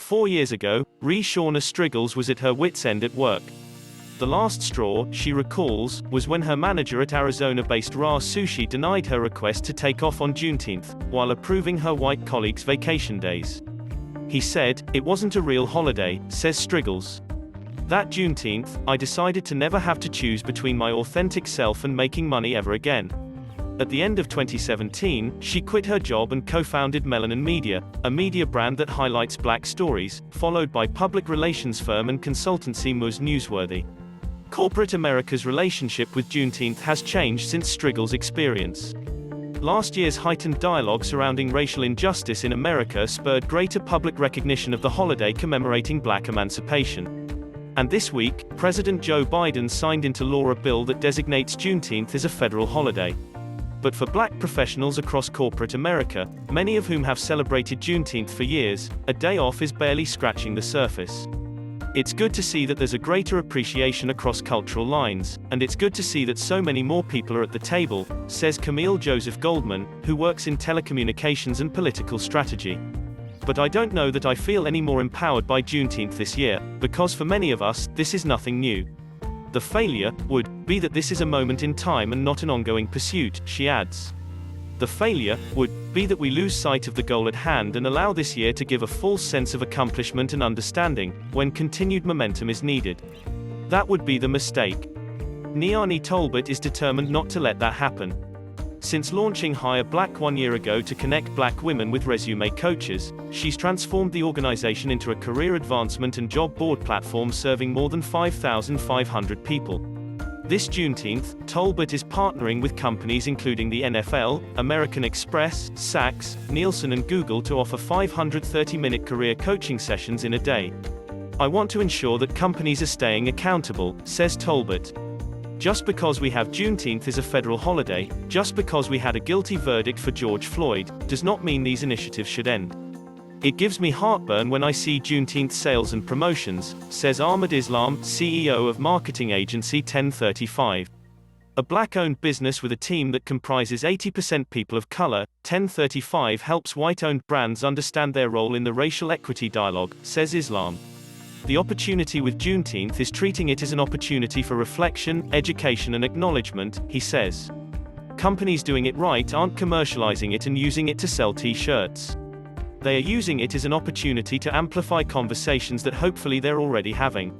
4 years ago, ReShauna Striggles was at her wits' end at work. The last straw, she recalls, was when her manager at Arizona-based RA Sushi denied her request to take off on Juneteenth, while approving her white colleagues' vacation days. He said, "It wasn't a real holiday," says Striggles. "That Juneteenth, I decided to never have to choose between my authentic self and making money ever again." At the end of 2017, she quit her job and co-founded Melanin Media, a media brand that highlights black stories, followed by public relations firm and consultancy Newsworthy. Corporate America's relationship with Juneteenth has changed since Striggles' experience. Last year's heightened dialogue surrounding racial injustice in America spurred greater public recognition of the holiday commemorating black emancipation. And this week, President Joe Biden signed into law a bill that designates Juneteenth as a federal holiday. But for black professionals across corporate America, many of whom have celebrated Juneteenth for years, a day off is barely scratching the surface. It's good to see that there's a greater appreciation across cultural lines, and it's good to see that so many more people are at the table, says Camille Joseph-Goldman, who works in telecommunications and political strategy. But I don't know that I feel any more empowered by Juneteenth this year, because for many of us, this is nothing new. The failure would be that this is a moment in time and not an ongoing pursuit, she adds. The failure would be that we lose sight of the goal at hand and allow this year to give a false sense of accomplishment and understanding, when continued momentum is needed. That would be the mistake. Niani Tolbert is determined not to let that happen. Since launching HireBlack 1 year ago to connect black women with resume coaches, she's transformed the organization into a career advancement and job board platform serving more than 5,500 people. This Juneteenth, Tolbert is partnering with companies including the NFL, American Express, Saks, Nielsen and Google to offer 530-minute career coaching sessions in a day. "I want to ensure that companies are staying accountable," says Tolbert. "Just because we have Juneteenth as a federal holiday, just because we had a guilty verdict for George Floyd, does not mean these initiatives should end. It gives me heartburn when I see Juneteenth sales and promotions," says Ahmad Islam, CEO of marketing agency 1035. A black-owned business with a team that comprises 80% people of color, 1035 helps white-owned brands understand their role in the racial equity dialogue, says Islam. "The opportunity with Juneteenth is treating it as an opportunity for reflection, education and acknowledgement," he says. "Companies doing it right aren't commercializing it and using it to sell t-shirts. They are using it as an opportunity to amplify conversations that hopefully they're already having."